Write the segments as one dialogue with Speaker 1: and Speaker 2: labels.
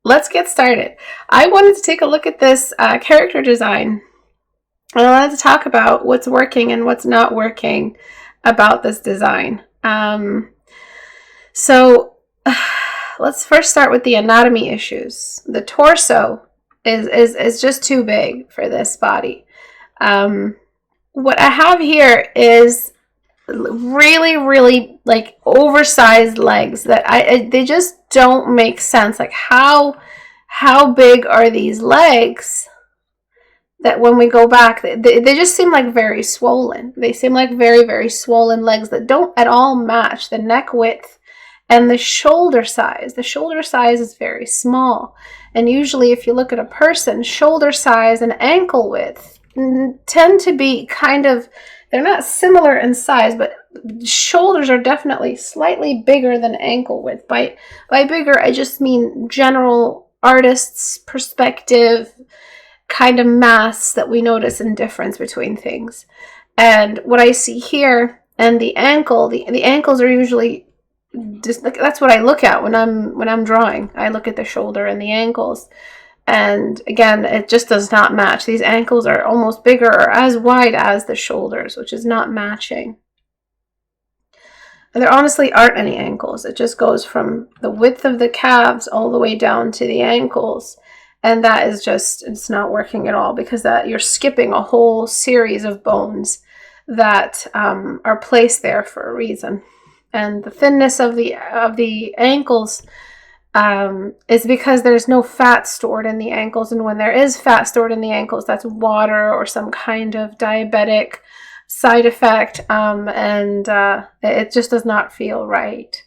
Speaker 1: let's get started. I wanted to take a look at this character design, and I wanted to talk about what's working and what's not working about this design. So let's first start with the anatomy issues. The torso is just too big for this body. What I have here is really like oversized legs that they just don't make sense. Like how big are these legs that when we go back, they just seem like very swollen. They seem like very swollen legs that don't at all match the neck width and the shoulder size. The shoulder size is very small. And usually if you look at a person, shoulder size and ankle width tend to be kind of, they're not similar in size, but shoulders are definitely slightly bigger than ankle width. By bigger, I just mean general artist's perspective kind of mass that we notice in difference between things. And what I see here, and the ankle, the ankles are usually just, that's what I look at when I'm drawing. I look at the shoulder and the ankles. And again, it just does not match. These ankles are almost bigger or as wide as the shoulders, which is not matching. And there honestly aren't any ankles. It just goes from the width of the calves all the way down to the ankles. And that is just, it's not working at all, because that you're skipping a whole series of bones that are placed there for a reason. And the thinness of the ankles is because there's no fat stored in the ankles, and when there is fat stored in the ankles, that's water or some kind of diabetic side effect, and it just does not feel right.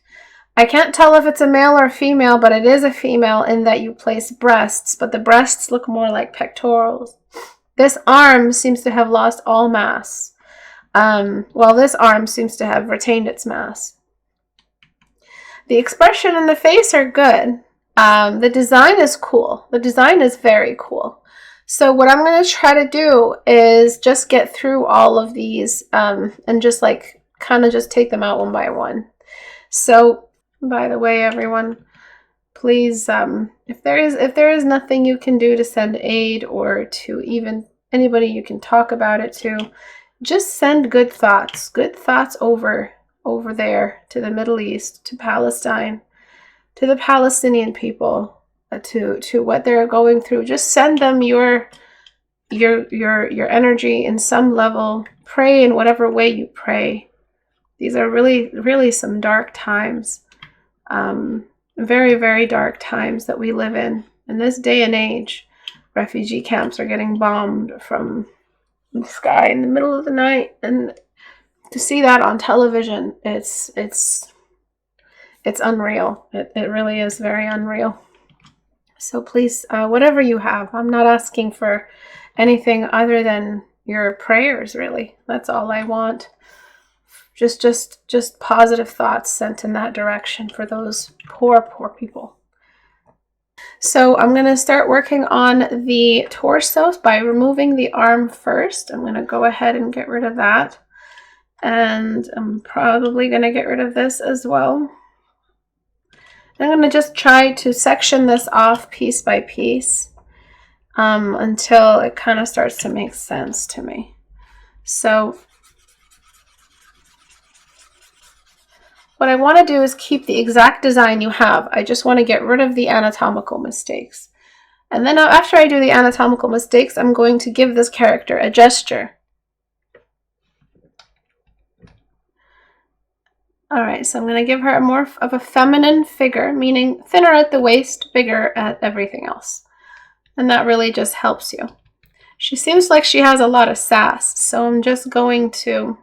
Speaker 1: I can't tell if it's a male or female, but it is a female in that you place breasts, but the breasts look more like pectorals. This arm seems to have lost all mass, while this arm seems to have retained its mass. The expression and the face are good. The design is cool. The design is very cool. So what I'm going to try to do is just get through all of these and just like kind of just take them out one by one. So by the way, everyone, please, if there is nothing you can do to send aid or to even anybody you can talk about it to, just send good thoughts over there to the Middle East, to Palestine, to the Palestinian people, to what they're going through. Just send them your energy in some level. Pray in whatever way you pray. These are really some dark times. Very dark times that we live in this day and age. Refugee camps are getting bombed from the sky in the middle of the night, and to see that on television, it's unreal. It really is very unreal. So please, whatever you have, I'm not asking for anything other than your prayers, really. That's all I want. Just positive thoughts sent in that direction for those poor people. So I'm going to start working on the torso by removing the arm first. I'm going to go ahead and get rid of that. And I'm probably going to get rid of this as well. I'm going to just try to section this off piece by piece until it kind of starts to make sense to me. So what I want to do is keep the exact design you have. I just want to get rid of the anatomical mistakes. And then after I do the anatomical mistakes, I'm going to give this character a gesture. Alright, so I'm going to give her more of a feminine figure, meaning thinner at the waist, bigger at everything else. And that really just helps you. She seems like she has a lot of sass, so I'm just going to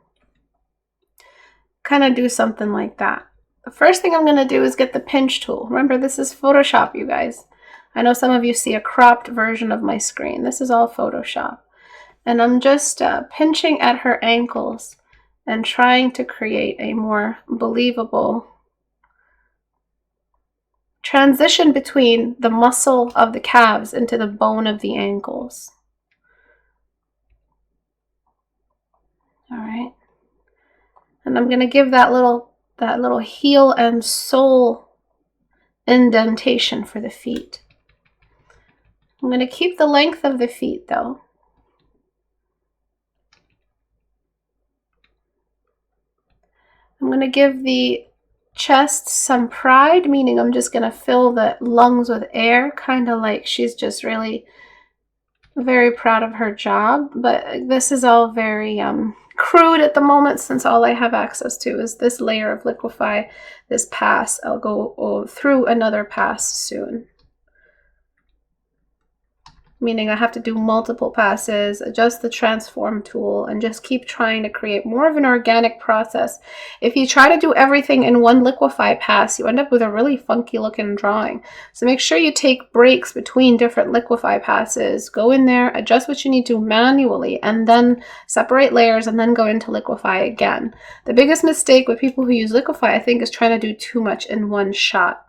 Speaker 1: kind of do something like that. The first thing I'm going to do is get the pinch tool. Remember, this is Photoshop, you guys. I know some of you see a cropped version of my screen. This is all Photoshop. And I'm just pinching at her ankles and trying to create a more believable transition between the muscle of the calves into the bone of the ankles. All right. And I'm going to give that little heel and sole indentation for the feet. I'm going to keep the length of the feet though. I'm going to give the chest some pride, meaning I'm just going to fill the lungs with air, kind of like she's just really very proud of her job. But this is all very crude at the moment, since all I have access to is this layer of liquify, this pass. I'll go through another pass soon, meaning I have to do multiple passes, adjust the transform tool, and just keep trying to create more of an organic process. If you try to do everything in one liquify pass, you end up with a really funky looking drawing. So make sure you take breaks between different liquify passes, go in there, adjust what you need to manually, and then separate layers and then go into liquify again. The biggest mistake with people who use liquify, I think, is trying to do too much in one shot.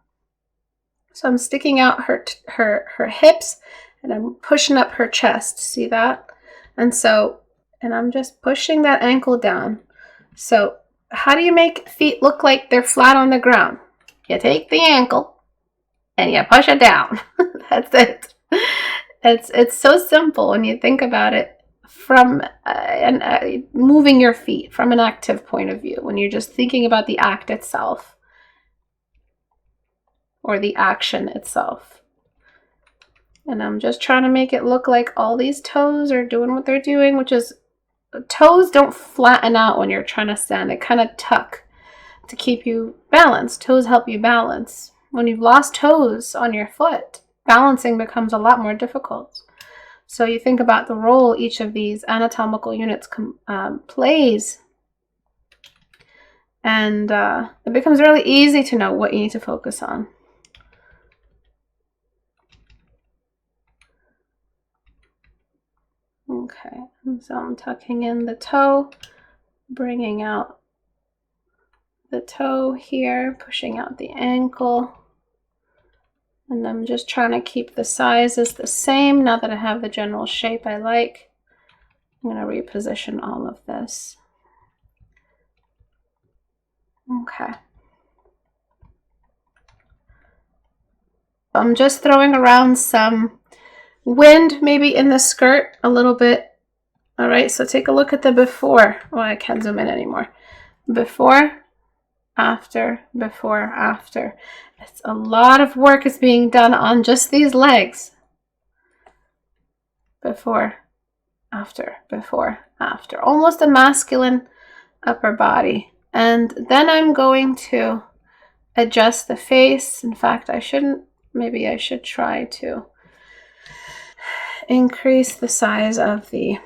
Speaker 1: So I'm sticking out her hips, and I'm pushing up her chest, see that? And I'm just pushing that ankle down. So how do you make feet look like they're flat on the ground? You take the ankle and you push it down. That's it. It's so simple when you think about it from moving your feet from an active point of view, when you're just thinking about the act itself or the action itself. And I'm just trying to make it look like all these toes are doing what they're doing, which is, toes don't flatten out when you're trying to stand. They kind of tuck to keep you balanced. Toes help you balance. When you've lost toes on your foot, balancing becomes a lot more difficult. So you think about the role each of these anatomical units plays, and it becomes really easy to know what you need to focus on. Okay, so I'm tucking in the toe, bringing out the toe here, pushing out the ankle, and I'm just trying to keep the sizes the same now that I have the general shape I like. I'm going to reposition all of this. Okay. I'm just throwing around some wind maybe in the skirt a little bit. All right, so take a look at the before. Oh, I can't zoom in anymore. Before, after, before, after. It's a lot of work is being done on just these legs. Before, after, almost a masculine upper body. And then I'm going to adjust the face. In fact, maybe I should try to increase the size of the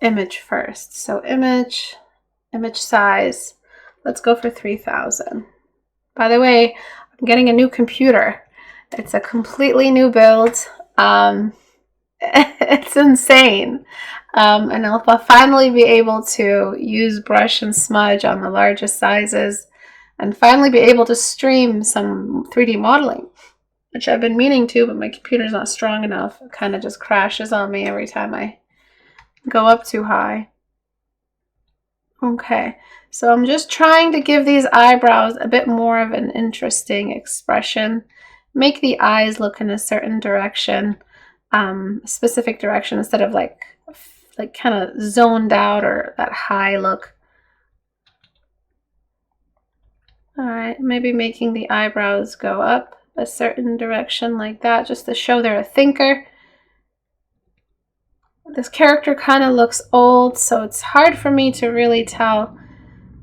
Speaker 1: image first. So image size, let's go for 3000. By the way, I'm getting a new computer. It's a completely new build. It's insane. And I'll finally be able to use brush and smudge on the largest sizes and finally be able to stream some 3D modeling, which I've been meaning to, but my computer's not strong enough. It kind of just crashes on me every time I go up too high. Okay, so I'm just trying to give these eyebrows a bit more of an interesting expression. Make the eyes look in a certain direction, specific direction, instead of like kind of zoned out or that high look. All right, maybe making the eyebrows go up a certain direction like that, just to show they're a thinker. This character kind of looks old, so it's hard for me to really tell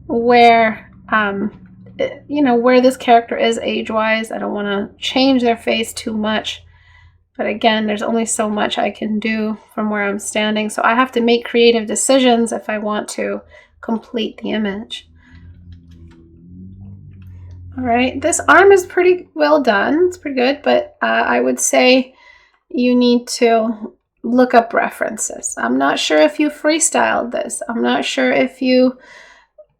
Speaker 1: where, where this character is age-wise. I don't want to change their face too much. But again, there's only so much I can do from where I'm standing. So I have to make creative decisions if I want to complete the image. All right, this arm is pretty well done. It's pretty good, but I would say you need to look up references. I'm not sure if you freestyled this. I'm not sure if you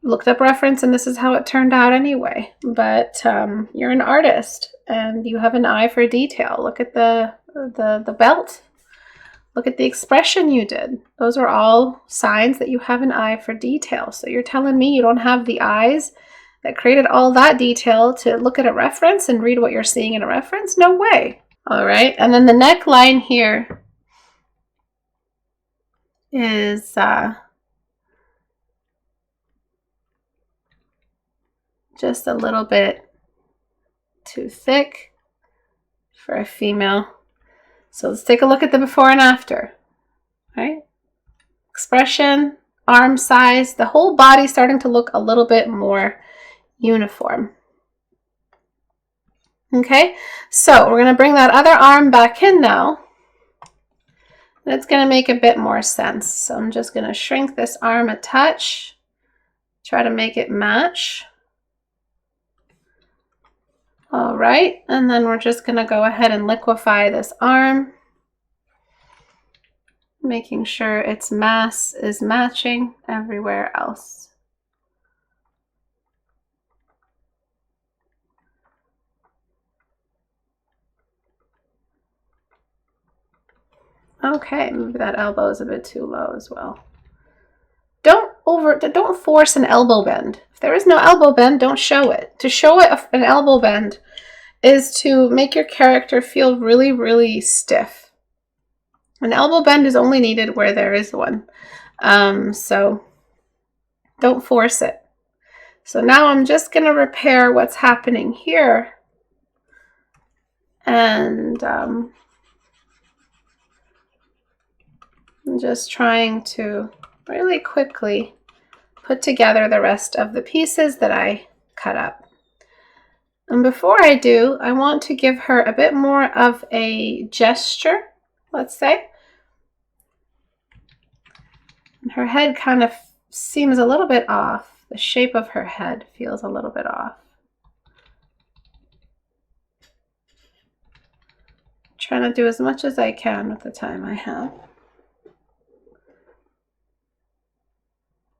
Speaker 1: looked up reference and this is how it turned out anyway. But you're an artist and you have an eye for detail. Look at the belt. Look at the expression you did. Those are all signs that you have an eye for detail. So you're telling me you don't have the eyes that created all that detail to look at a reference and read what you're seeing in a reference? No way. All right, and then the neckline here is just a little bit too thick for a female. So let's take a look at the before and after. All right, expression, arm size, the whole body starting to look a little bit more uniform. Okay, so we're going to bring that other arm back in now. And it's going to make a bit more sense. So I'm just going to shrink this arm a touch, try to make it match. All right, and then we're just going to go ahead and liquefy this arm, making sure its mass is matching everywhere else. Okay, maybe that elbow is a bit too low as well. Don't force an elbow bend. If there is no elbow bend, don't show it. To show it an elbow bend is to make your character feel really, really stiff. An elbow bend is only needed where there is one. So don't force it. So now I'm just going to repair what's happening here. And I'm just trying to really quickly put together the rest of the pieces that I cut up. And before I do, I want to give her a bit more of a gesture, let's say. Her head kind of seems a little bit off. The shape of her head feels a little bit off. I'm trying to do as much as I can with the time I have.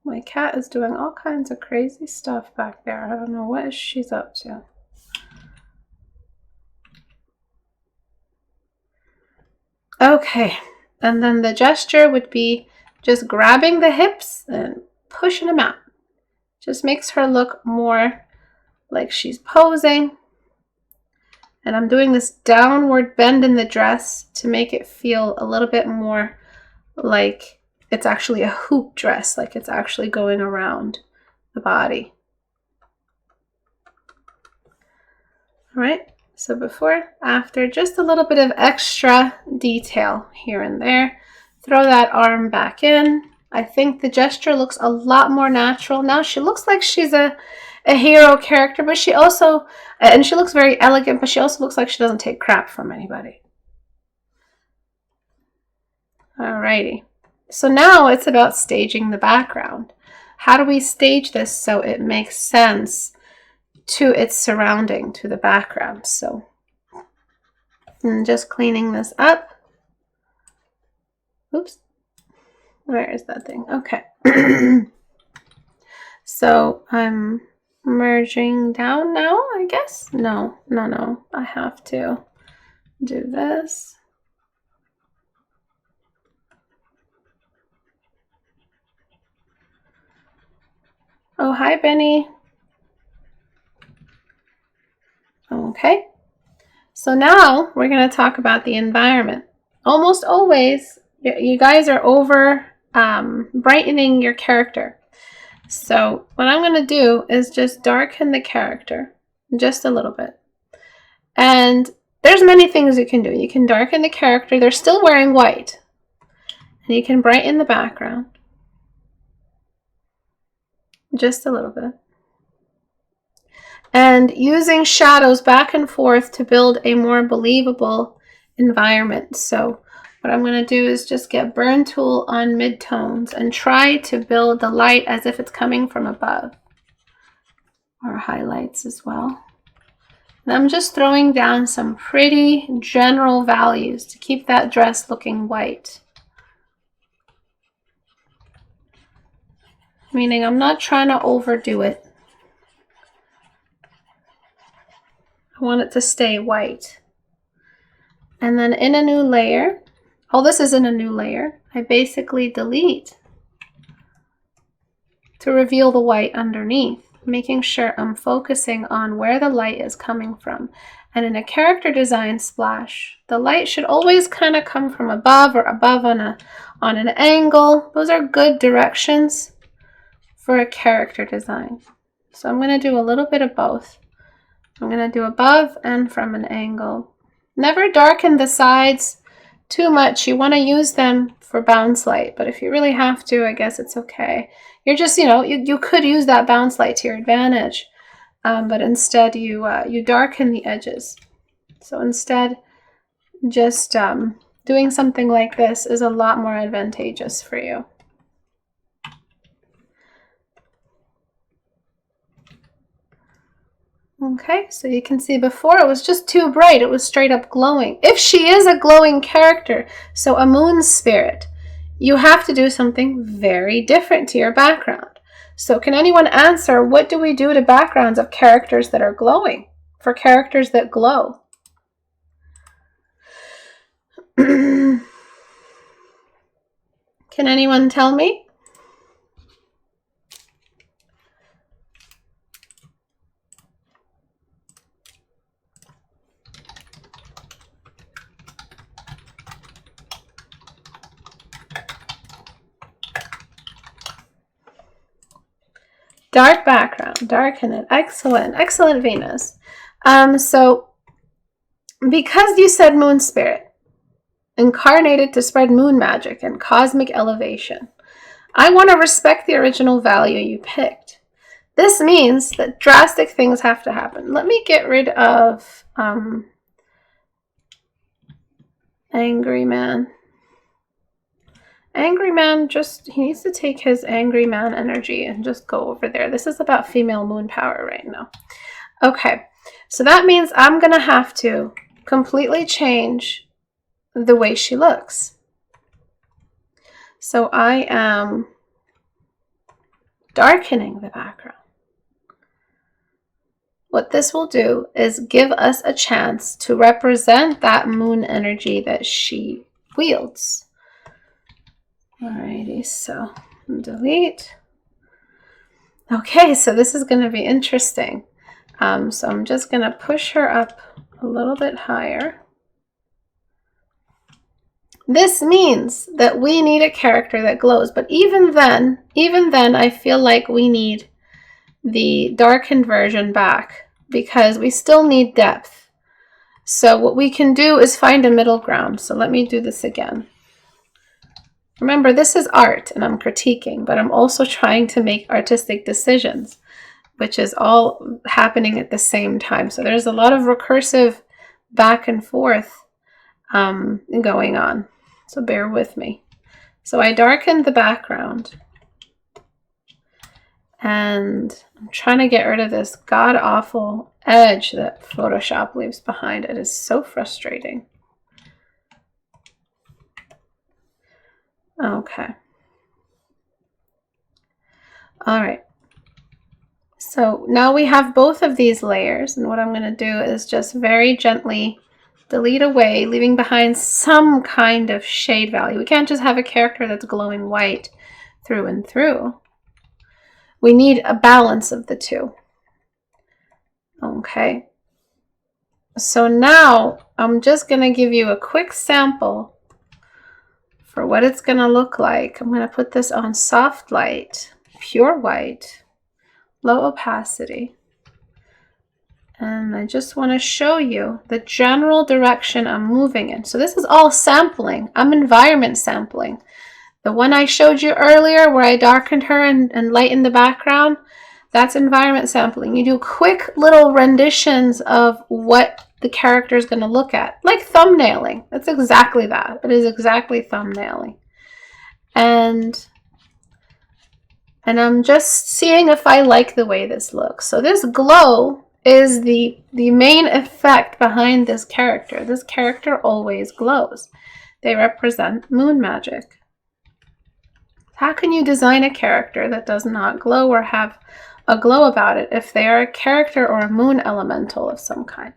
Speaker 1: My cat is doing all kinds of crazy stuff back there. I don't know what she's up to. Okay, and then the gesture would be just grabbing the hips and pushing them out. Just makes her look more like she's posing. And I'm doing this downward bend in the dress to make it feel a little bit more like it's actually a hoop dress, like it's actually going around the body. All right, so before, after, just a little bit of extra detail here and there. Throw that arm back in. I think the gesture looks a lot more natural. Now she looks like she's a hero character, but she also, and she looks very elegant, but she also looks like she doesn't take crap from anybody. Alrighty. So now it's about staging the background. How do we stage this so it makes sense to its surrounding, to the background? So I'm just cleaning this up. Oops. Where is that thing? Okay. So I'm merging down now, I guess. No. I have to do this. Oh, hi, Benny. Okay. So now we're going to talk about the environment. Almost always, you guys are over brightening your character. So what I'm going to do is just darken the character just a little bit. And there's many things you can do. You can darken the character. They're still wearing white. And you can brighten the background. Just a little bit. And using shadows back and forth to build a more believable environment. So what I'm going to do is just get burn tool on midtones and try to build the light as if it's coming from above. Or highlights as well. And I'm just throwing down some pretty general values to keep that dress looking white. Meaning I'm not trying to overdo it. I want it to stay white. And then in a new layer, this isn't a new layer, I basically delete to reveal the white underneath. making sure I'm focusing on where the light is coming from. And in a character design splash, the light should always kind of come from above or above on an angle. Those are good directions for a character design. So I'm going to do a little bit of both. I'm going to do above and from an angle. Never darken the sides too much. You want to use them for bounce light, but if you really have to, I guess it's okay. You're just, you could use that bounce light to your advantage, but instead you darken the edges. So instead, just doing something like this is a lot more advantageous for you. Okay, so you can see before it was just too bright. It was straight up glowing. If she is a glowing character, so a moon spirit, you have to do something very different to your background. So can anyone answer, what do we do to backgrounds of characters that are glowing? For characters that glow? Can anyone tell me? Dark background, darken it. Excellent, excellent, Venus. So because you said moon spirit, incarnated to spread moon magic and cosmic elevation, I want to respect the original value you picked. This means that drastic things have to happen. Let me get rid of Angry Man. Angry Man, he needs to take his Angry Man energy and just go over there. This is about female moon power right now. Okay, so that means I'm going to have to completely change the way she looks. So I am darkening the background. What this will do is give us a chance to represent that moon energy that she wields. Alrighty, so delete. Okay, so this is going to be interesting. So I'm just going to push her up a little bit higher. This means that we need a character that glows, but even then, I feel like we need the darkened version back because we still need depth. So what we can do is find a middle ground. So let me do this again. Remember, this is art and I'm critiquing, but I'm also trying to make artistic decisions, which is all happening at the same time. So there's a lot of recursive back and forth going on. So bear with me. So I darkened the background and I'm trying to get rid of this god-awful edge that Photoshop leaves behind. It is so frustrating. Okay. All right. So now we have both of these layers, and what I'm going to do is just very gently delete away, leaving behind some kind of shade value. We can't just have a character that's glowing white through and through. We need a balance of the two. Okay. So now I'm just going to give you a quick sample for what it's going to look like. I'm going to put this on soft light, pure white, low opacity. And I just want to show you the general direction I'm moving in. So this is all sampling. I'm environment sampling. The one I showed you earlier where I darkened her and lightened the background, that's environment sampling. You do quick little renditions of what the character is going to look at, like thumbnailing. That's exactly that. It is exactly thumbnailing. And I'm just seeing if I like the way this looks. So this glow is the main effect behind this character. This character always glows. They represent moon magic. How can you design a character that does not glow or have a glow about it if they are a character or a moon elemental of some kind?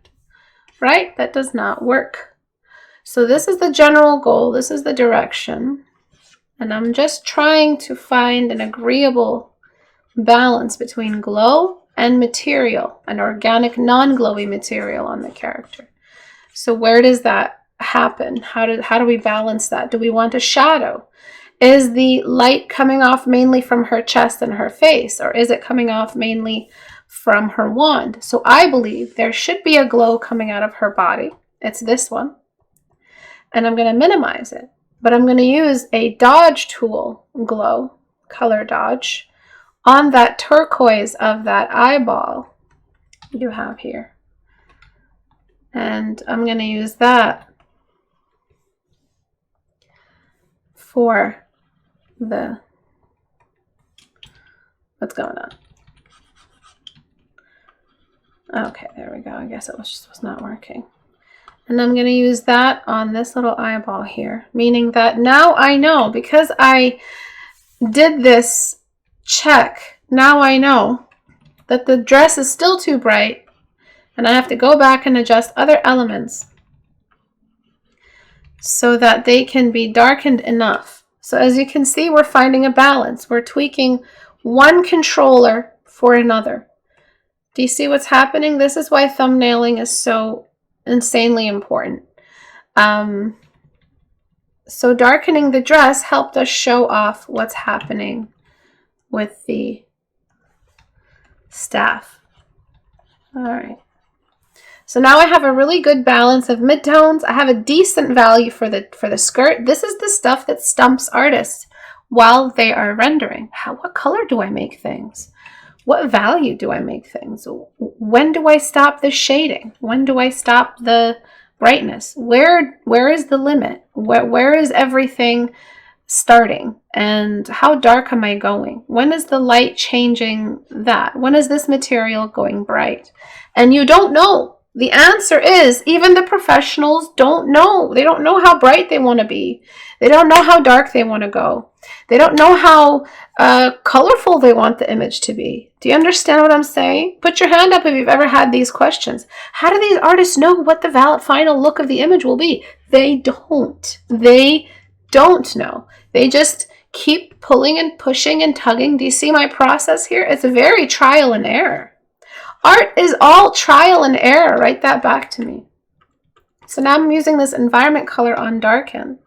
Speaker 1: Right? That does not work. So this is the general goal. This is the direction. And I'm just trying to find an agreeable balance between glow and material, an organic, non-glowy material on the character. So where does that happen? How do we balance that? Do we want a shadow? Is the light coming off mainly from her chest and her face, or is it coming off mainly from her wand? So I believe there should be a glow coming out of her body. It's this one. And I'm going to minimize it. But I'm going to use a dodge tool glow, color dodge, on that turquoise of that eyeball you have here. And I'm going to use that for the, what's going on? Okay, there we go. I guess it was not working. And I'm going to use that on this little eyeball here, meaning that now I know, because I did this check, now I know that the dress is still too bright and I have to go back and adjust other elements so that they can be darkened enough. So as you can see, we're finding a balance. We're tweaking one controller for another. Do you see what's happening? This is why thumbnailing is so insanely important. So darkening the dress helped us show off what's happening with the staff. All right. So now I have a really good balance of midtones. I have a decent value for the skirt. This is the stuff that stumps artists while they are rendering. What color do I make things? What value do I make things? When do I stop the shading? When do I stop the brightness? Where is the limit? Where is everything starting? And how dark am I going? When is the light changing that? When is this material going bright? And you don't know. The answer is, even the professionals don't know. They don't know how bright they want to be. They don't know how dark they want to go. They don't know how colorful they want the image to be. Do you understand what I'm saying? Put your hand up if you've ever had these questions. How do these artists know what the final look of the image will be? They don't. They don't know. They just keep pulling and pushing and tugging. Do you see my process here? It's very trial and error. Art is all trial and error. Write that back to me. So now I'm using this environment color on darken.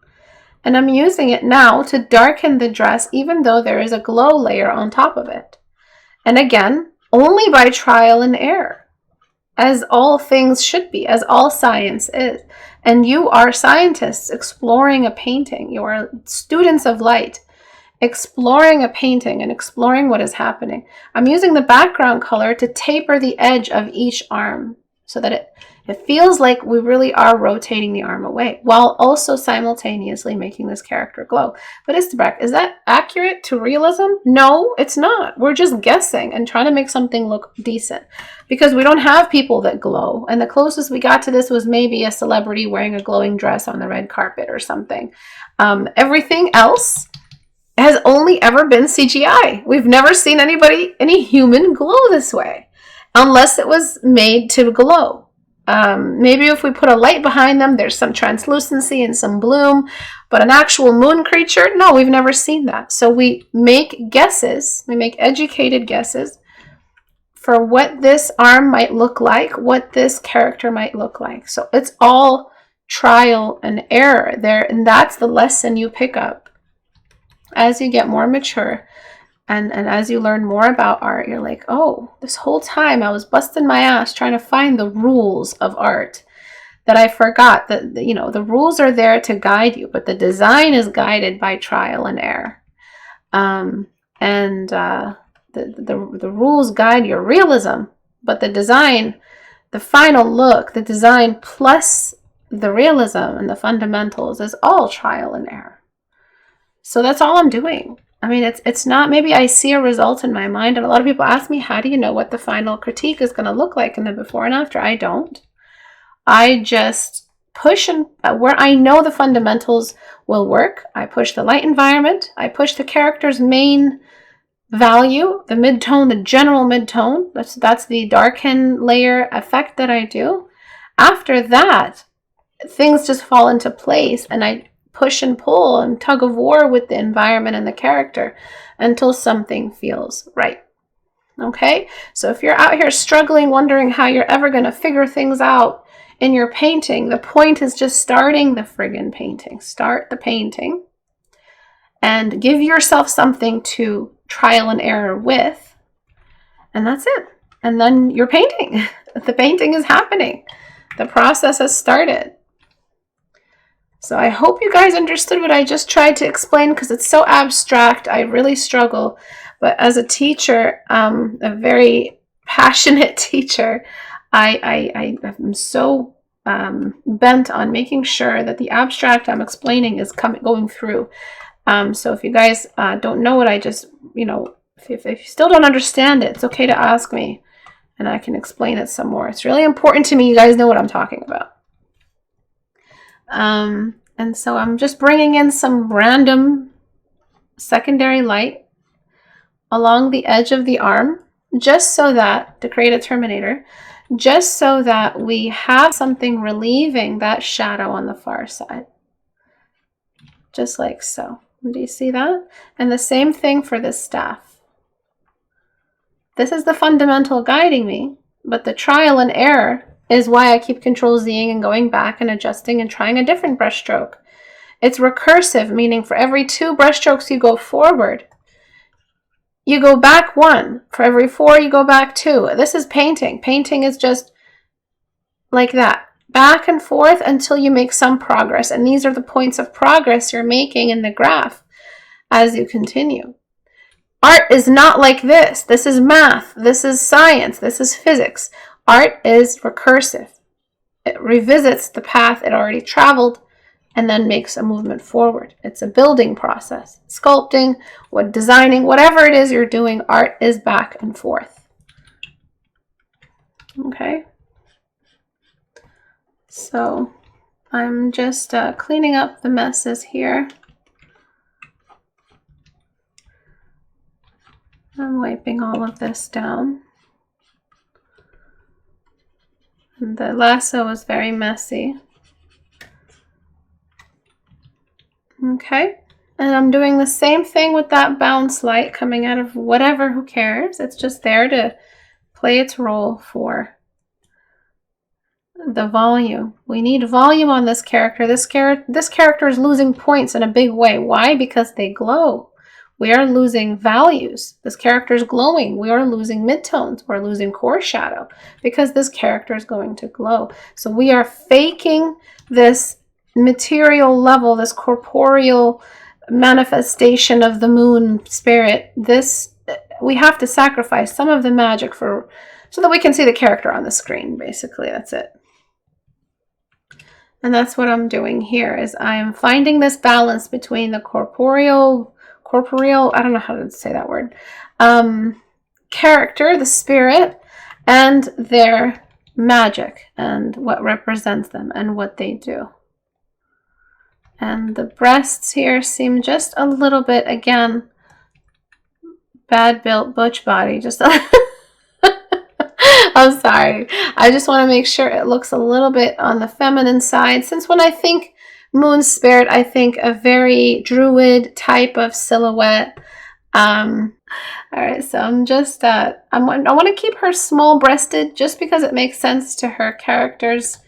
Speaker 1: And I'm using it now to darken the dress, even though there is a glow layer on top of it. And again, only by trial and error, as all things should be, as all science is. And you are scientists exploring a painting. You are students of light, exploring a painting and exploring what is happening. I'm using the background color to taper the edge of each arm so that it feels like we really are rotating the arm away while also simultaneously making this character glow. But Istebrak, is that accurate to realism? No, it's not. We're just guessing and trying to make something look decent because we don't have people that glow. And the closest we got to this was maybe a celebrity wearing a glowing dress on the red carpet or something. Everything else has only ever been CGI. We've never seen any human glow this way, unless it was made to glow. Maybe if we put a light behind them, there's some translucency and some bloom, but an actual moon creature, no, we've never seen that. So we make guesses, we make educated guesses for what this arm might look like, what this character might look like. So it's all trial and error there, and that's the lesson you pick up as you get more mature. And as you learn more about art, you're like, oh, this whole time I was busting my ass trying to find the rules of art that I forgot that, you know, the rules are there to guide you, but the design is guided by trial and error. The rules guide your realism, but the design, the final look, the design plus the realism and the fundamentals is all trial and error. So that's all I'm doing. I mean, it's not, maybe I see a result in my mind, and a lot of people ask me, how do you know what the final critique is going to look like in the before and after? I don't. I just push, and where I know the fundamentals will work, I push the light environment, I push the character's main value, the midtone, the general midtone. That's the darken layer effect that I do. After that, things just fall into place, and I push and pull and tug of war with the environment and the character until something feels right. Okay, so if you're out here struggling, wondering how you're ever going to figure things out in your painting, the point is just starting the friggin' painting. Start the painting and give yourself something to trial and error with, and that's it. And then you're painting. The painting is happening. The process has started. So I hope you guys understood what I just tried to explain, because it's so abstract. I really struggle. But as a teacher, a very passionate teacher, I am so bent on making sure that the abstract I'm explaining is going through. So if you guys don't know what I just, if you still don't understand it, it's okay to ask me and I can explain it some more. It's really important to me you guys know what I'm talking about. And so I'm just bringing in some random secondary light along the edge of the arm, just so that, to create a terminator, just so that we have something relieving that shadow on the far side. Just like so. Do you see that? And the same thing for this staff. This is the fundamental guiding me, but the trial and error is why I keep Control-Zing and going back and adjusting and trying a different brush stroke. It's recursive, meaning for every 2 brush strokes you go forward, you go back 1. For every 4, you go back 2. This is painting. Painting is just like that, back and forth until you make some progress. And these are the points of progress you're making in the graph as you continue. Art is not like this. This is math. This is science. This is physics. Art is recursive. It revisits the path it already traveled and then makes a movement forward. It's a building process. Sculpting, designing, whatever it is you're doing, art is back and forth. Okay. So I'm just cleaning up the messes here. I'm wiping all of this down. And the lasso is very messy. Okay, and I'm doing the same thing with that bounce light coming out of whatever, who cares? It's just there to play its role for the volume. We need volume on this character. This character is losing points in a big way. Why? Because they glow. We are losing values. This character is glowing. We are losing midtones. We're losing core shadow because this character is going to glow. So we are faking this material level, this corporeal manifestation of the moon spirit. This, we have to sacrifice some of the magic so that we can see the character on the screen. Basically, that's it. And that's what I'm doing here, is I'm finding this balance between the corporeal, I don't know how to say that word, character, the spirit, and their magic and what represents them and what they do. And the breasts here seem just a little bit, again, bad built butch body. Just I'm sorry. I just want to make sure it looks a little bit on the feminine side. Since when I think moon spirit, I think a very druid type of silhouette. All right, so I'm just, I want to keep her small breasted just because it makes sense to her character's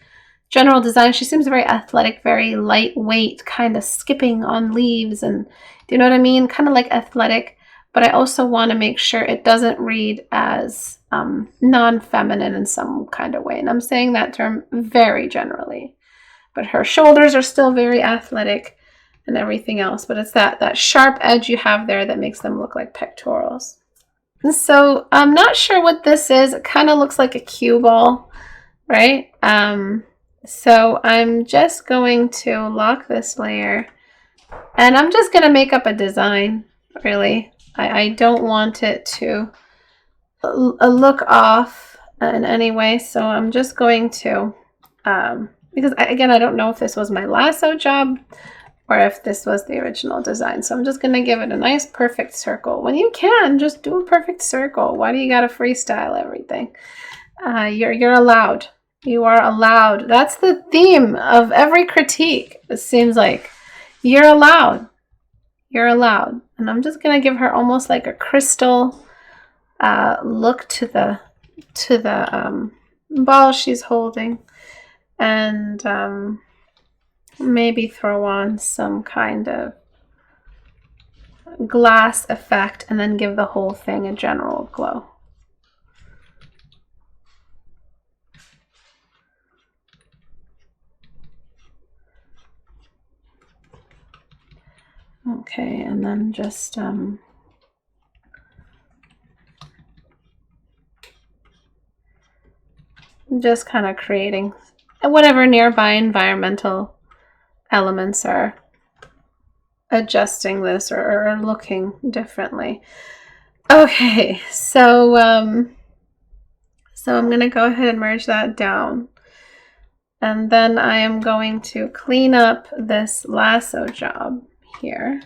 Speaker 1: general design. She seems very athletic, very lightweight, kind of skipping on leaves, and do you know what I mean? Kind of like athletic, but I also want to make sure it doesn't read as non-feminine in some kind of way. And I'm saying that term very generally, but her shoulders are still very athletic and everything else, but it's that sharp edge you have there that makes them look like pectorals. And so I'm not sure what this is. It kind of looks like a cue ball, right? So I'm just going to lock this layer, and I'm just going to make up a design, really. I don't want it to look off in any way, so I'm just going to, because again, I don't know if this was my lasso job or if this was the original design. So I'm just going to give it a nice perfect circle. When you can, just do a perfect circle. Why do you got to freestyle everything? You're allowed. You are allowed. That's the theme of every critique. It seems like you're allowed. You're allowed. And I'm just going to give her almost like a crystal look to the ball she's holding, and maybe throw on some kind of glass effect, and then give the whole thing a general glow. Okay, and then just kind of creating whatever nearby environmental elements are adjusting this or looking differently. Okay, so I'm going to go ahead and merge that down. And then I am going to clean up this lasso job here.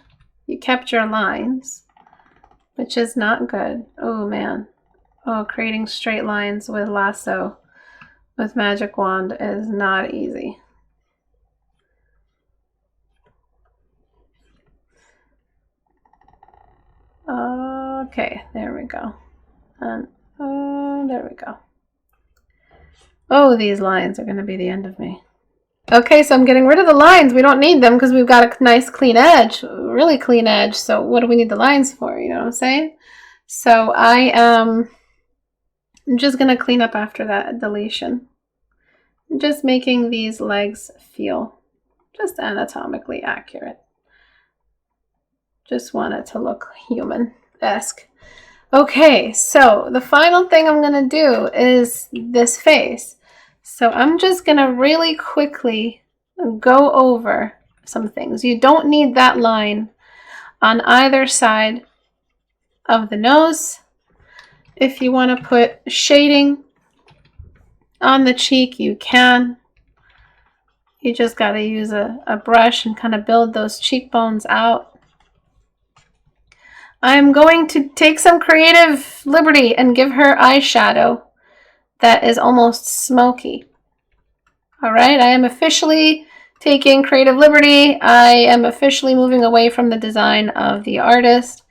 Speaker 1: You kept your lines, which is not good. Oh man. Oh, creating straight lines with lasso with magic wand is not easy. Okay, there we go. And there we go. Oh, these lines are going to be the end of me. Okay, so I'm getting rid of the lines. We don't need them because we've got a nice clean edge, really clean edge. So what do we need the lines for? You know what I'm saying? So I am just going to clean up after that deletion. Just making these legs feel just anatomically accurate. Just want it to look human-esque. Okay, so the final thing I'm going to do is this face. So I'm just going to really quickly go over some things. You don't need that line on either side of the nose. If you want to put shading on the cheek, you can. You just got to use a brush and kind of build those cheekbones out. I'm going to take some creative liberty and give her eyeshadow that is almost smoky. All right, I am officially taking creative liberty. I am officially moving away from the design of the artist.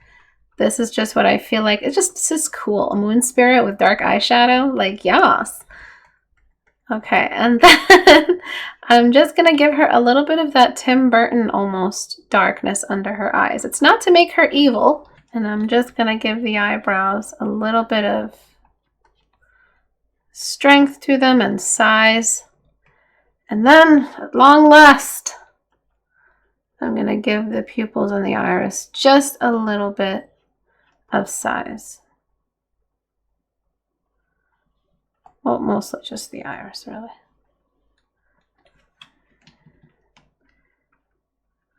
Speaker 1: This is just what I feel like. This is cool. A moon spirit with dark eyeshadow, like yes. Okay, and then I'm just gonna give her a little bit of that Tim Burton almost darkness under her eyes. It's not to make her evil, and I'm just gonna give the eyebrows a little bit of strength to them and size. And then, at long last, I'm going to give the pupils and the iris just a little bit of size. Well, mostly just the iris, really.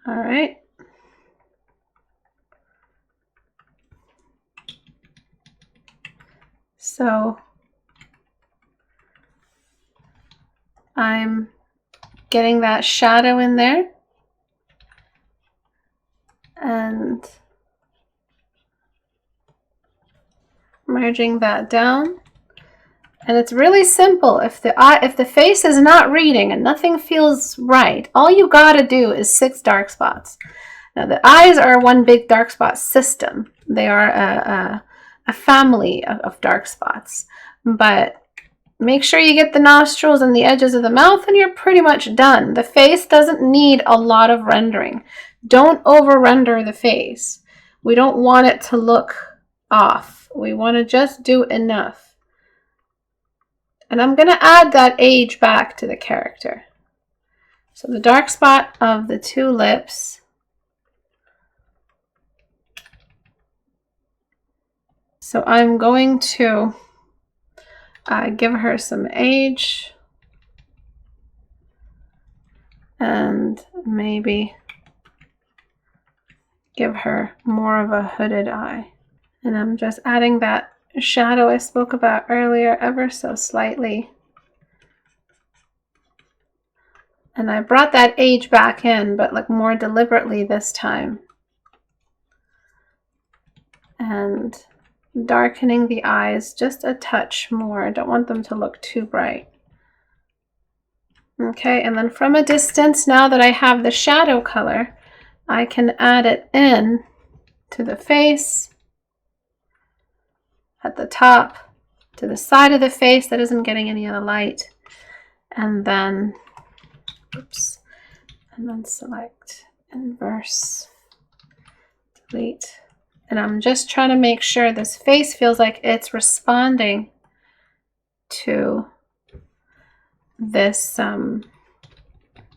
Speaker 1: All right. So, I'm getting that shadow in there and merging that down. And it's really simple. If the face is not reading and nothing feels right, all you gotta do is 6 dark spots. Now the eyes are one big dark spot system. They are a family of dark spots, but make sure you get the nostrils and the edges of the mouth and you're pretty much done. The face doesn't need a lot of rendering. Don't over render the face. We don't want it to look off. We want to just do enough. And I'm going to add that age back to the character. So the dark spot of the 2 lips. So I'm going to give her some age and maybe give her more of a hooded eye. And I'm just adding that shadow I spoke about earlier ever so slightly. And I brought that age back in, but like more deliberately this time. And darkening the eyes just a touch more. I don't want them to look too bright. Okay, and then from a distance, now that I have the shadow color, I can add it in to the face. at the top, to the side of the face that isn't getting any of the light, and then, oops, and then select, inverse, delete. And I'm just trying to make sure this face feels like it's responding to this,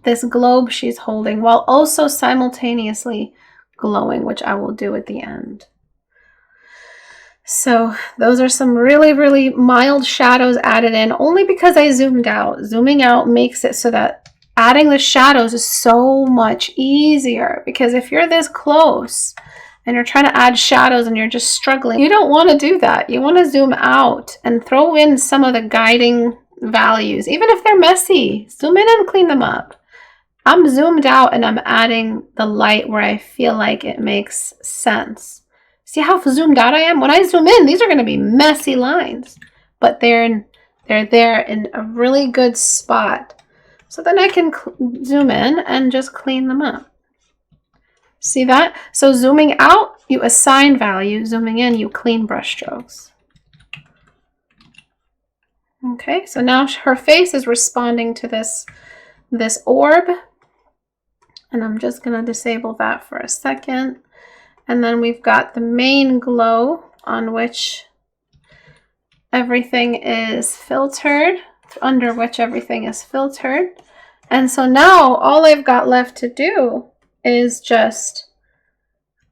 Speaker 1: this globe she's holding, while also simultaneously glowing, which I will do at the end. So those are some really, really mild shadows added in, only because I zoomed out. Zooming out makes it so that adding the shadows is so much easier, because if you're this close and you're trying to add shadows and you're just struggling, you don't want to do that. You want to zoom out and throw in some of the guiding values, even if they're messy. Zoom in and clean them up. I'm zoomed out and I'm adding the light where I feel like it makes sense. See how zoomed out I am? When I zoom in, these are going to be messy lines, but they're there in a really good spot. So then I can zoom in and just clean them up. See that? So zooming out, you assign value. Zooming in, you clean brush strokes. Okay, so now her face is responding to this orb. And I'm just going to disable that for a second. And then we've got the main glow on which everything is filtered, under which everything is filtered. And so now all I've got left to do is just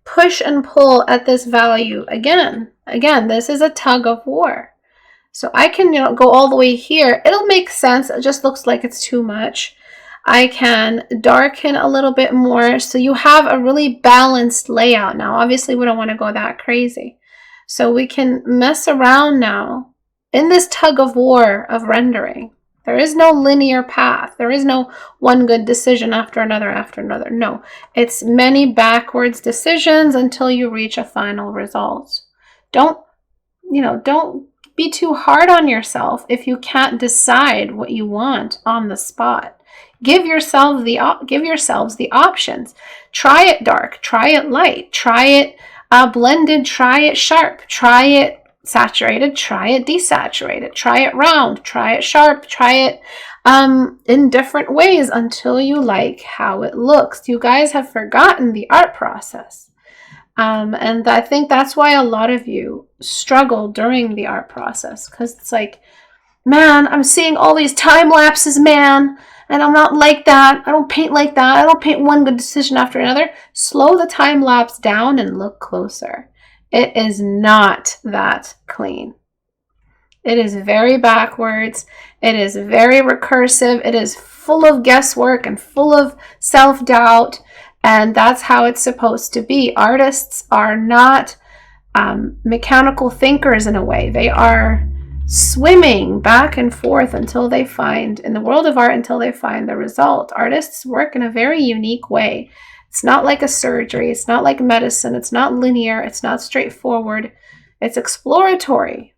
Speaker 1: push and pull at this value again. Again, this is a tug of war. So I can, go all the way here. It'll make sense. It just looks like it's too much. I can darken a little bit more, so you have a really balanced layout now. Obviously, we don't want to go that crazy. So we can mess around now in this tug of war of rendering. There is no linear path. There is no one good decision after another after another. No, it's many backwards decisions until you reach a final result. Don't be too hard on yourself if you can't decide what you want on the spot. Give yourselves the options. Try it dark, try it light, try it blended, try it sharp, try it saturated, try it desaturated, try it round, try it sharp, try it in different ways until you like how it looks. You guys have forgotten the art process. And I think that's why a lot of you struggle during the art process, because it's like, man, I'm seeing all these time lapses, man. And I'm not like that. I don't paint like that. I don't paint one good decision after another. Slow the time lapse down and look closer. It is not that clean. It is very backwards. It is very recursive. It is full of guesswork and full of self-doubt. And that's how it's supposed to be. Artists are not mechanical thinkers in a way. They are swimming back and forth until they find, in the world of art, until they find the result. Artists work in a very unique way. It's not like a surgery. It's not like medicine. It's not linear. It's not straightforward. It's exploratory.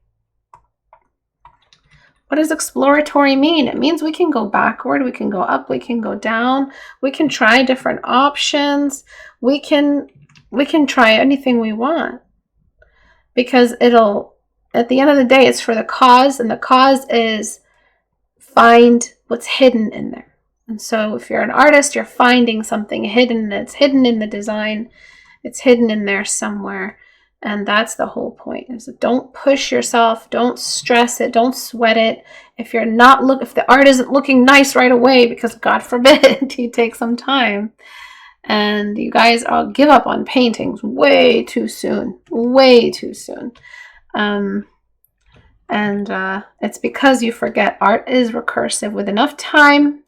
Speaker 1: What does exploratory mean? It means we can go backward, we can go up, we can go down, we can try different options. We can try anything we want, because at the end of the day, it's for the cause, and the cause is find what's hidden in there. And so if you're an artist, you're finding something hidden. It's hidden in the design. It's hidden in there somewhere. And that's the whole point, is don't push yourself. Don't stress it. Don't sweat it. If the art isn't looking nice right away, because God forbid you take some time, and you guys all give up on paintings way too soon. Way too soon. It's because you forget art is recursive. With enough time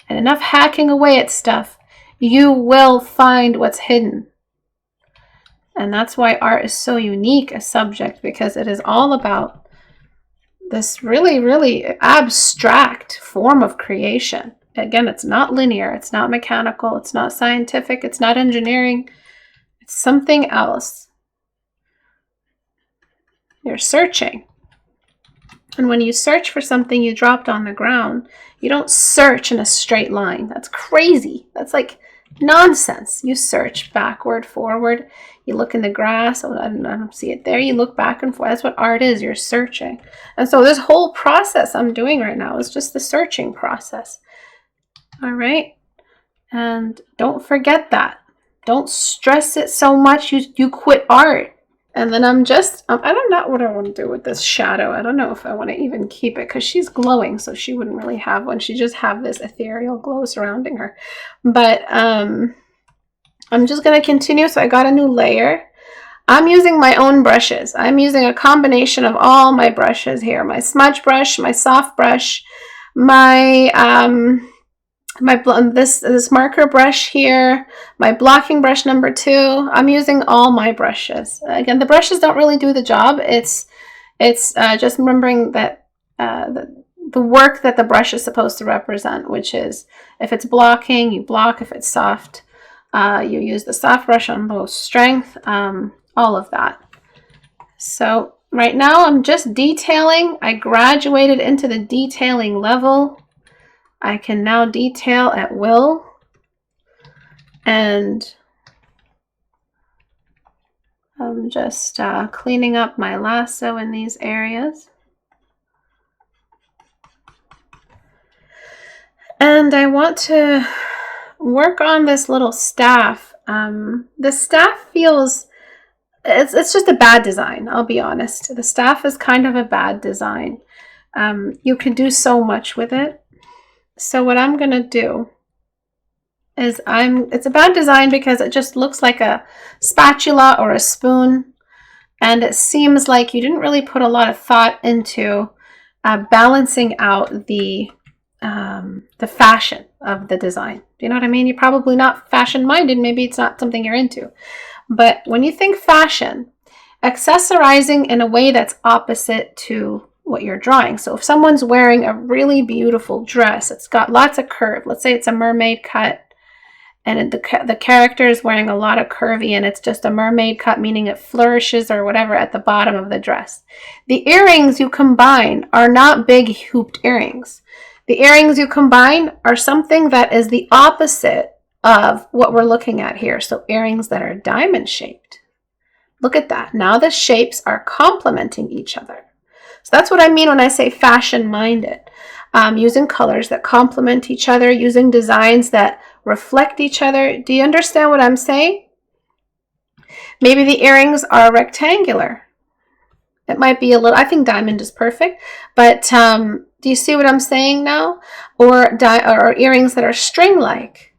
Speaker 1: and enough hacking away at stuff, you will find what's hidden. And that's why art is so unique a subject, because it is all about this really, really abstract form of creation. Again, it's not linear, it's not mechanical, it's not scientific, it's not engineering, it's something else. You're searching. And when you search for something you dropped on the ground, you don't search in a straight line. That's crazy. That's like Nonsense. You search backward, forward. You look in the grass. Oh, I don't see it there. You look back and forth. That's what art is. You're searching. And so this whole process I'm doing right now is just the searching process. All right. And don't forget that. Don't stress it so much you quit art. And then I don't know what I want to do with this shadow. I don't know if I want to even keep it because she's glowing, so she wouldn't really have one. She just have this ethereal glow surrounding her. But I'm just going to continue. So I got a new layer. I'm using my own brushes. I'm using a combination of all my brushes here. My smudge brush, my soft brush, my this marker brush here, my blocking brush number 2. I'm using all my brushes. Again, the brushes don't really do the job. It's just remembering that the work that the brush is supposed to represent, which is if it's blocking, you block. If it's soft, you use the soft brush on low strength. All of that. So right now I'm just detailing. I graduated into the detailing level. I can now detail at will, and I'm just cleaning up my lasso in these areas. And I want to work on this little staff. The staff feels, it's just a bad design, I'll be honest. The staff is kind of a bad design. You can do so much with it. So what I'm going to do is it's a bad design because it just looks like a spatula or a spoon. And it seems like you didn't really put a lot of thought into balancing out the fashion of the design. Do you know what I mean? You're probably not fashion minded. Maybe it's not something you're into. But when you think fashion, accessorizing in a way that's opposite to what you're drawing. So if someone's wearing a really beautiful dress, it's got lots of curve. Let's say it's a mermaid cut, and the character is wearing a lot of curvy, and it's just a mermaid cut, meaning it flourishes or whatever at the bottom of the dress. The earrings you combine are not big hooped earrings. The earrings you combine are something that is the opposite of what we're looking at here. So earrings that are diamond shaped. Look at that. Now the shapes are complementing each other. So that's what I mean when I say fashion-minded. Using colors that complement each other, using designs that reflect each other. Do you understand what I'm saying? Maybe the earrings are rectangular. It might be a little, I think diamond is perfect, but do you see what I'm saying now? Or earrings that are string-like.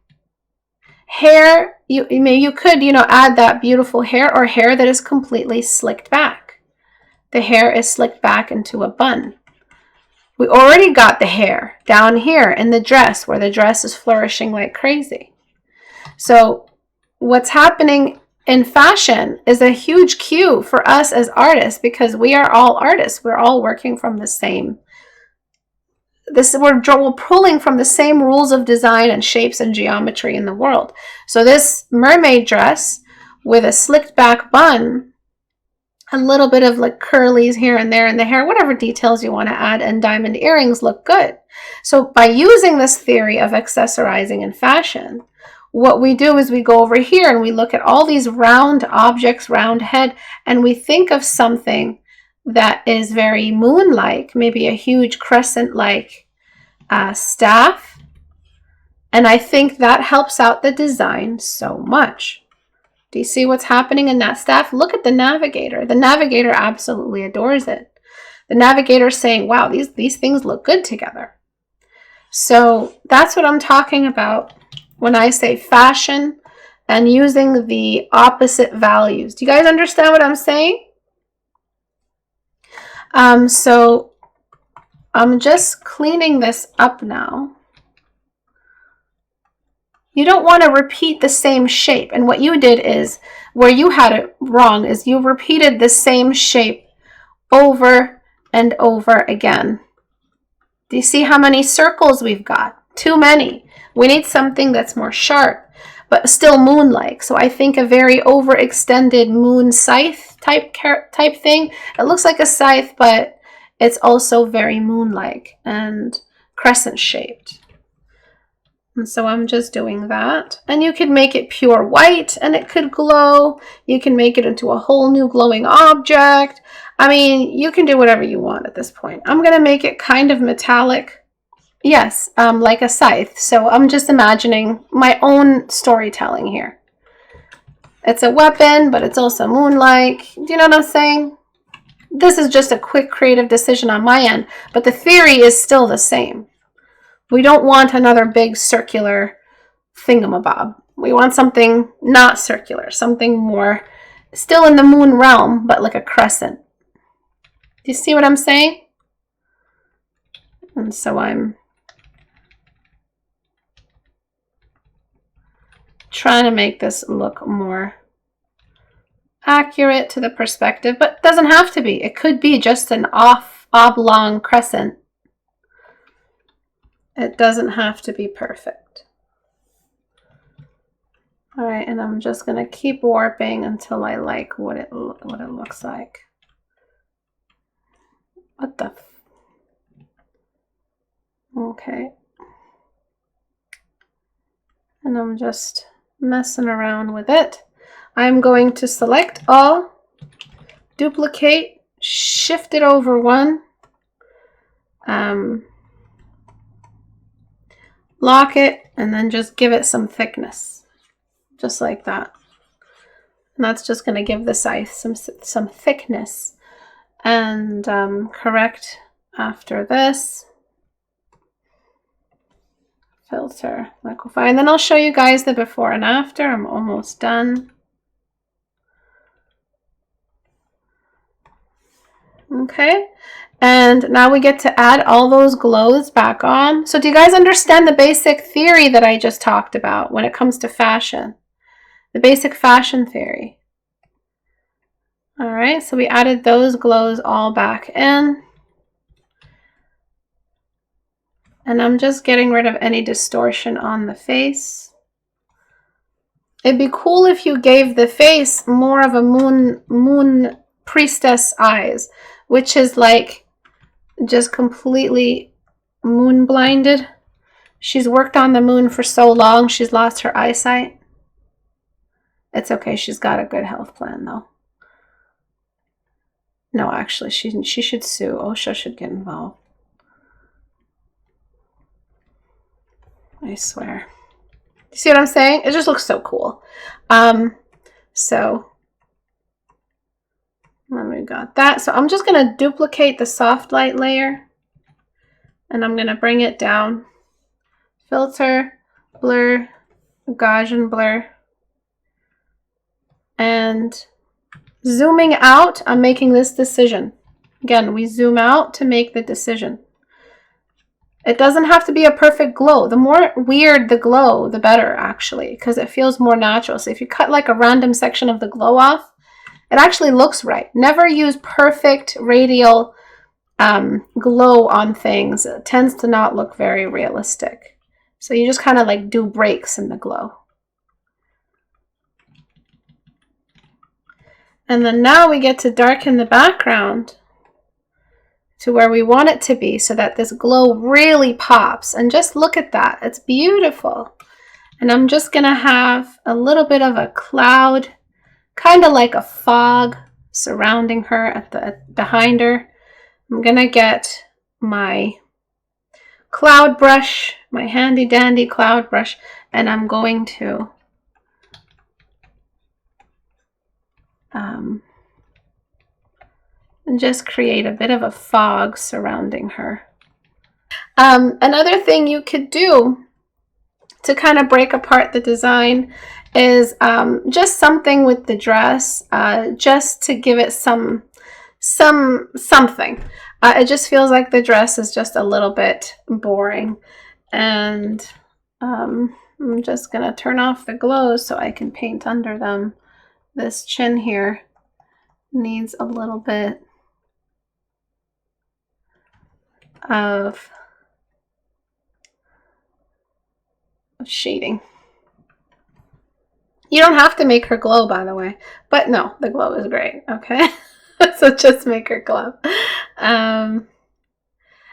Speaker 1: Hair, you could, add that beautiful hair, or hair that is completely slicked back. The hair is slicked back into a bun. We already got the hair down here in the dress where the dress is flourishing like crazy. So what's happening in fashion is a huge cue for us as artists, because we are all artists. We're all working from the same. We're pulling from the same rules of design and shapes and geometry in the world. So this mermaid dress with a slicked back bun, a little bit of like curlies here and there in the hair, whatever details you want to add, and diamond earrings look good. So by using this theory of accessorizing in fashion, what we do is we go over here and we look at all these round objects, round head, and we think of something that is very moon-like, maybe a huge crescent-like staff. And I think that helps out the design so much. Do you see what's happening in that staff? Look at the navigator. The navigator absolutely adores it. The navigator is saying, wow, these things look good together. So that's what I'm talking about when I say fashion and using the opposite values. Do you guys understand what I'm saying? So I'm just cleaning this up now. You don't want to repeat the same shape. And what you did is, where you had it wrong, is you repeated the same shape over and over again. Do you see how many circles we've got? Too many. We need something that's more sharp, but still moon-like. So I think a very overextended moon scythe type thing. It looks like a scythe, but it's also very moon-like and crescent-shaped. And so I'm just doing that. And you could make it pure white and it could glow. You can make it into a whole new glowing object. I mean, you can do whatever you want at this point. I'm going to make it kind of metallic. Yes, like a scythe. So I'm just imagining my own storytelling here. It's a weapon, but it's also moon-like. Do you know what I'm saying? This is just a quick creative decision on my end, but the theory is still the same. We don't want another big circular thingamabob. We want something not circular, something more still in the moon realm, but like a crescent. Do you see what I'm saying? And so I'm trying to make this look more accurate to the perspective, but it doesn't have to be. It could be just an oblong crescent. It doesn't have to be perfect. All right, and I'm just going to keep warping until I like what it looks like. What the? Okay. And I'm just messing around with it. I'm going to select all, duplicate, shift it over one, lock it, and then just give it some thickness, just like that. And that's just going to give the scythe some thickness. And correct after this. Filter, liquefy, and then I'll show you guys the before and after. I'm almost done. Okay, and now we get to add all those glows back on. So do you guys understand the basic theory that I just talked about when it comes to fashion? The basic fashion theory. All right, so we added those glows all back in. And I'm just getting rid of any distortion on the face. It'd be cool if you gave the face more of a moon priestess eyes, which is like just completely moon blinded. She's worked on the moon for so long, she's lost her eyesight. It's okay, she's got a good health plan though. No, actually, she should sue. OSHA should get involved. I swear. You see what I'm saying? It just looks so cool. So then we got that. So I'm just going to duplicate the soft light layer and I'm going to bring it down. Filter, blur, Gaussian blur. And zooming out, I'm making this decision. Again, we zoom out to make the decision. It doesn't have to be a perfect glow. The more weird the glow, the better, actually, because it feels more natural. So if you cut like a random section of the glow off, it actually looks right. Never use perfect radial glow on things. It tends to not look very realistic. So you just kind of like do breaks in the glow. And then now we get to darken the background to where we want it to be so that this glow really pops. And just look at that. It's beautiful. And I'm just going to have a little bit of a cloud, kind of like a fog surrounding her behind her. I'm going to get my cloud brush, my handy dandy cloud brush, and I'm going to and just create a bit of a fog surrounding her. Another thing you could do to kind of break apart the design is just something with the dress, just to give it something. It just feels like the dress is just a little bit boring. And I'm just going to turn off the glows so I can paint under them. This chin here needs a little bit of shading. You don't have to make her glow, by the way, but no, the glow is great. Okay. So just make her glow. And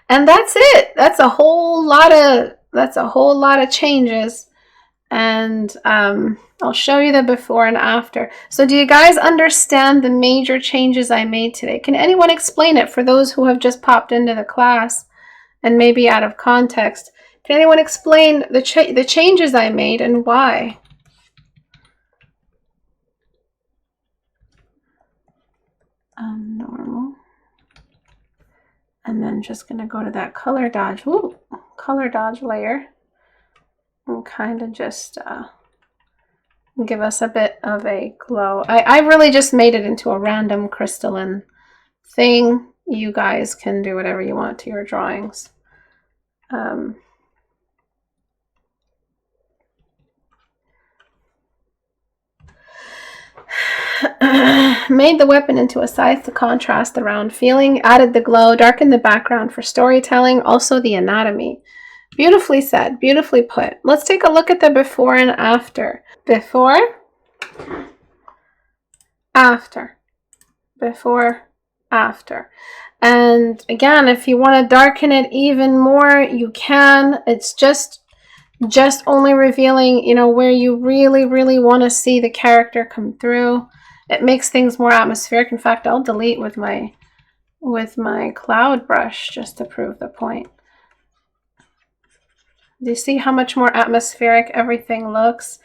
Speaker 1: that's it. That's a whole lot of That's a whole lot of changes. And I'll show you the before and after. So do you guys understand the major changes I made today? Can anyone explain it for those who have just popped into the class and maybe out of context? Can anyone explain the changes I made and why? Normal. And then just going to go to that color dodge. Ooh, color dodge layer. And kind of just give us a bit of a glow. I really just made it into a random crystalline thing. You guys can do whatever you want to your drawings. Made the weapon into a scythe to contrast the round feeling, added the glow, darkened the background for storytelling, also the anatomy. Beautifully said, beautifully put. Let's take a look at the before and after. Before, after, before, after. And again, if you want to darken it even more, you can. It's just only revealing, you know, where you really, really want to see the character come through. It makes things more atmospheric. In fact, I'll delete with my cloud brush just to prove the point. Do you see how much more atmospheric everything looks?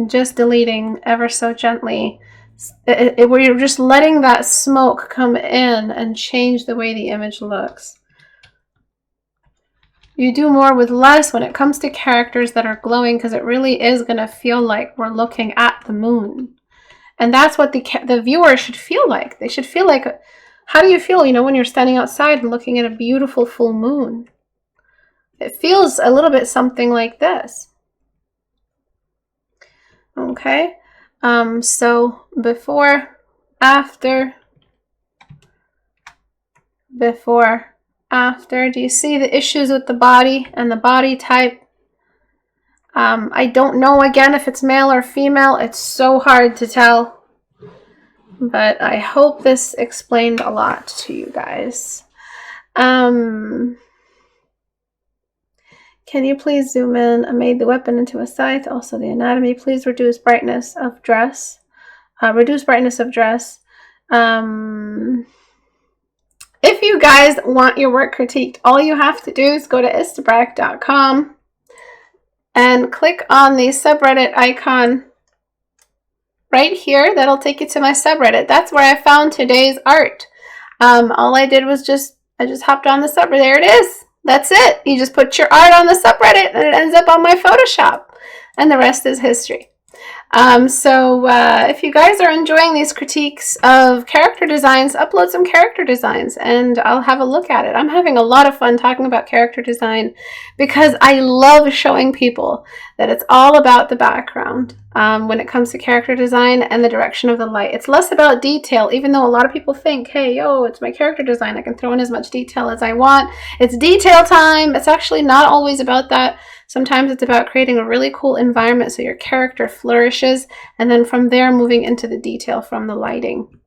Speaker 1: Just deleting ever so gently. Where you're just letting that smoke come in and change the way the image looks. You do more with less when it comes to characters that are glowing, because it really is going to feel like we're looking at the moon. And that's what the viewer should feel like. They should feel like, how do you feel, you know, when you're standing outside and looking at a beautiful full moon? It feels a little bit something like this. Okay, so before, after, before, after. Do you see the issues with the body and the body type? I don't know, again, if it's male or female. It's so hard to tell. But I hope this explained a lot to you guys. Can you please zoom in? I made the weapon into a scythe. Also the anatomy. Please reduce brightness of dress. Reduce brightness of dress. If you guys want your work critiqued, all you have to do is go to istebrak.com and click on the subreddit icon right here. That'll take you to my subreddit. That's where I found today's art. All I did was I just hopped on the subreddit. There it is. That's it. You just put your art on the subreddit and it ends up on my Photoshop. And the rest is history. If you guys are enjoying these critiques of character designs, upload some character designs and I'll have a look at it. I'm having a lot of fun talking about character design because I love showing people that it's all about the background when it comes to character design and the direction of the light. It's less about detail, even though a lot of people think, hey, yo, it's my character design. I can throw in as much detail as I want. It's detail time. It's actually not always about that. Sometimes it's about creating a really cool environment so your character flourishes, and then from there moving into the detail from the lighting,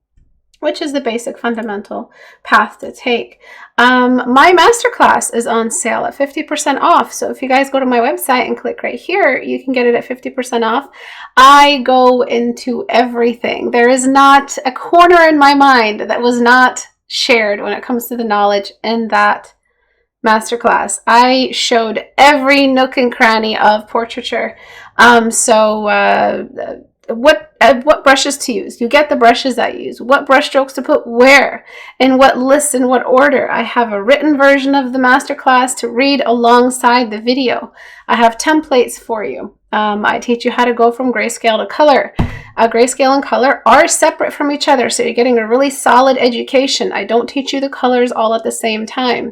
Speaker 1: which is the basic fundamental path to take. My masterclass is on sale at 50% off. So if you guys go to my website and click right here, you can get it at 50% off. I go into everything. There is not a corner in my mind that was not shared when it comes to the knowledge in that masterclass. I showed every nook and cranny of portraiture. What brushes to use. You get the brushes I use. What brush strokes to put where, in what lists, in what order. I have a written version of the masterclass to read alongside the video. I have templates for you. I teach you how to go from grayscale to color. Grayscale and color are separate from each other, so you're getting a really solid education. I don't teach you the colors all at the same time.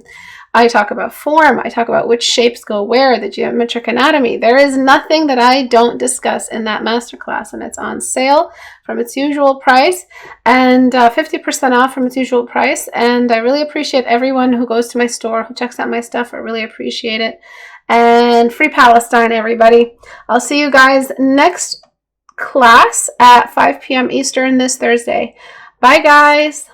Speaker 1: I talk about form. I talk about which shapes go where, the geometric anatomy. There is nothing that I don't discuss in that masterclass, and it's on sale from its usual price and 50% off from its usual price. And I really appreciate everyone who goes to my store, who checks out my stuff. I really appreciate it. And free Palestine, everybody. I'll see you guys next class at 5 p.m. Eastern this Thursday. Bye, guys.